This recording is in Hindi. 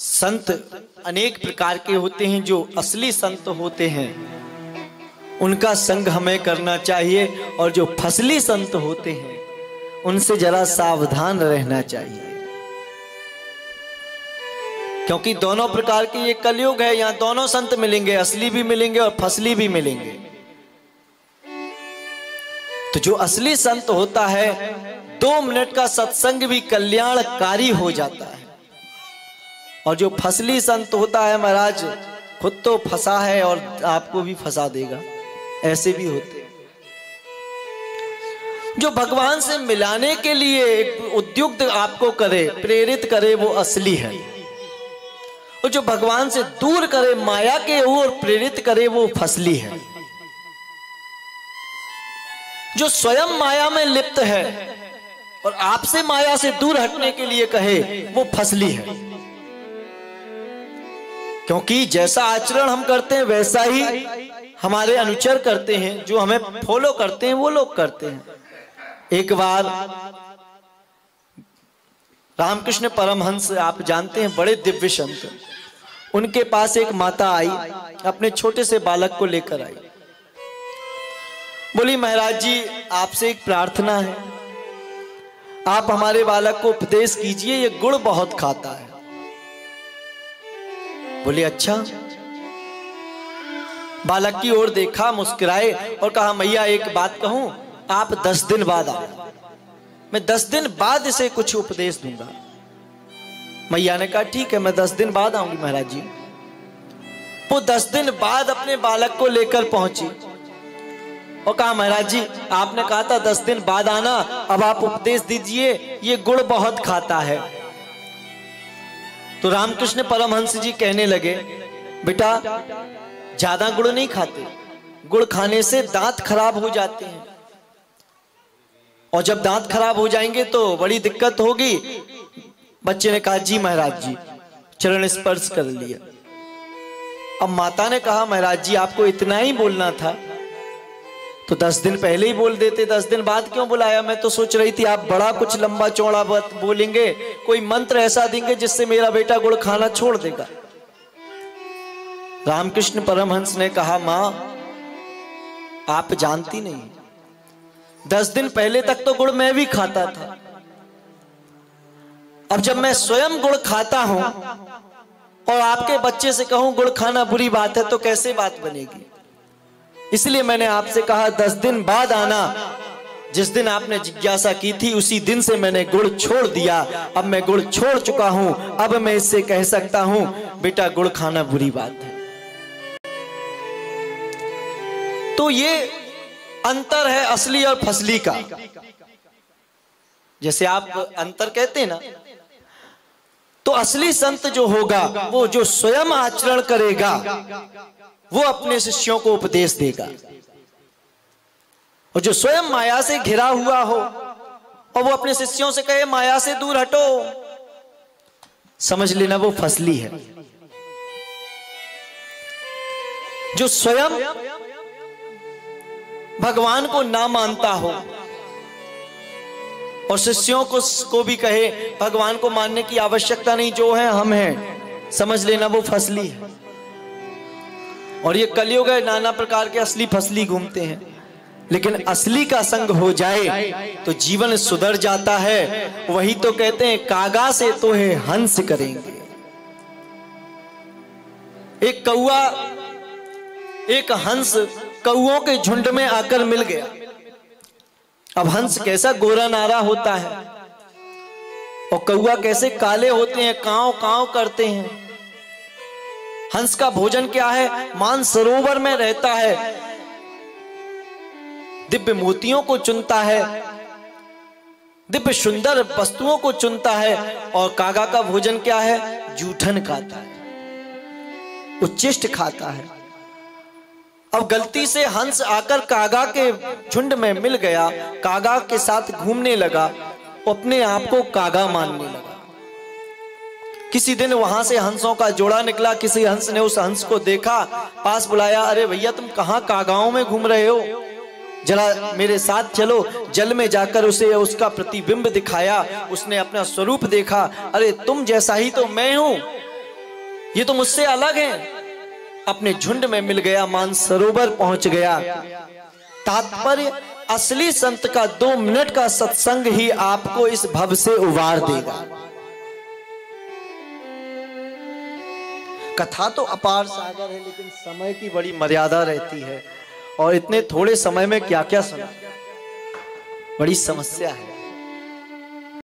संत अनेक प्रकार के होते हैं। जो असली संत होते हैं उनका संग हमें करना चाहिए, और जो फसली संत होते हैं उनसे जरा सावधान रहना चाहिए, क्योंकि दोनों प्रकार के ये कलयुग है। यहां दोनों संत मिलेंगे, असली भी मिलेंगे और फसली भी मिलेंगे। तो जो असली संत होता है 2 मिनट का सत्संग भी कल्याणकारी हो जाता है, और जो फसली संत होता है महाराज खुद तो फंसा है और आपको भी फंसा देगा, ऐसे भी होते हैं। जो भगवान से मिलाने के लिए उद्युक्त आपको करे, प्रेरित करे, वो असली है, और जो भगवान से दूर करे, माया के ओर प्रेरित करे, वो फसली है। जो स्वयं माया में लिप्त है और आपसे माया से दूर हटने के लिए कहे, वो फसली है। क्योंकि जैसा आचरण हम करते हैं वैसा ही हमारे अनुचर करते हैं, जो हमें फॉलो करते हैं वो लोग करते हैं। एक बार रामकृष्ण परमहंस, आप जानते हैं, बड़े दिव्य संत, उनके पास एक माता आई, अपने छोटे से बालक को लेकर आई। बोली महाराज जी आपसे एक प्रार्थना है, आप हमारे बालक को उपदेश कीजिए, ये गुड़ बहुत खाता है। बोले अच्छा। बालक की ओर देखा, मुस्कुराए और कहा मैया एक बात कहूं, आप 10 दिन बाद आना, मैं 10 दिन बाद इसे कुछ उपदेश दूंगा। मैया ने कहा ठीक है, मैं 10 दिन बाद आऊंगी महाराज जी। वो 10 दिन बाद अपने बालक को लेकर पहुंची और कहा महाराज जी आपने कहा था 10 दिन बाद आना, अब आप उपदेश दीजिए, ये गुड़ बहुत खाता है। तो रामकृष्ण परमहंस जी कहने लगे बेटा ज्यादा गुड़ नहीं खाते, गुड़ खाने से दांत खराब हो जाते हैं, और जब दांत खराब हो जाएंगे तो बड़ी दिक्कत होगी। बच्चे ने कहा जी महाराज जी, चरण स्पर्श कर लिया। अब माता ने कहा महाराज जी आपको इतना ही बोलना था तो 10 दिन पहले ही बोल देते, 10 दिन बाद क्यों बुलाया? मैं तो सोच रही थी आप बड़ा कुछ लंबा चौड़ा बात बोलेंगे, कोई मंत्र ऐसा देंगे जिससे मेरा बेटा गुड़ खाना छोड़ देगा। रामकृष्ण परमहंस ने कहा मां आप जानती नहीं, 10 दिन पहले तक तो गुड़ मैं भी खाता था, अब जब मैं स्वयं गुड़ खाता हूं और आपके बच्चे से कहूं गुड़ खाना बुरी बात है तो कैसे बात बनेगी। इसलिए मैंने आपसे कहा 10 दिन बाद आना। जिस दिन आपने जिज्ञासा की थी उसी दिन से मैंने गुड़ छोड़ दिया, अब मैं गुड़ छोड़ चुका हूं, अब मैं इससे कह सकता हूं बेटा गुड़ खाना बुरी बात है। तो ये अंतर है असली और फसली का। जैसे आप अंतर कहते हैं ना, तो असली संत जो होगा वो जो स्वयं आचरण करेगा वो अपने शिष्यों को उपदेश देगा, और जो स्वयं माया से घिरा हुआ हो और वो अपने शिष्यों से कहे माया से दूर हटो, समझ लेना वो फसली है। जो स्वयं भगवान को ना मानता हो और शिष्यों को भी कहे भगवान को मानने की आवश्यकता नहीं, जो है हम हैं, समझ लेना वो फसली है। और ये कलयुग है, नाना प्रकार के असली फसली घूमते हैं, लेकिन असली का संग हो जाए तो जीवन सुधर जाता है। वही तो कहते हैं कागा से तो है हंस करेंगे। एक कौआ एक हंस कौओं के झुंड में आकर मिल गया। अब हंस कैसा गोरा नारा होता है और कौआ कैसे काले होते हैं, कांव कांव करते हैं। हंस का भोजन क्या है? मानसरोवर में रहता है, दिव्य मोतियों को चुनता है, दिव्य सुंदर वस्तुओं को चुनता है। और कागा का भोजन क्या है? जूठन खाता है, उच्चिष्ट खाता है। अब गलती से हंस आकर कागा के झुंड में मिल गया, कागा के साथ घूमने लगा, अपने आप को कागा मानने लगा। किसी दिन वहां से हंसों का जोड़ा निकला, किसी हंस ने उस हंस को देखा, पास बुलाया, अरे भैया तुम कहां कागाओं में घूम रहे हो, जरा मेरे साथ चलो। जल में जाकर उसे उसका प्रतिबिंब दिखाया, उसने अपना स्वरूप देखा, अरे तुम जैसा ही तो मैं हूं। ये तो मुझसे अलग है। अपने झुंड में मिल गया, मानसरोवर पहुंच गया। तात्पर्य असली संत का 2 मिनट का सत्संग ही आपको इस भव से उबार देगा। कथा तो अपार सागर है, लेकिन समय की बड़ी मर्यादा रहती है और इतने थोड़े समय में क्या क्या सुना, बड़ी समस्या है।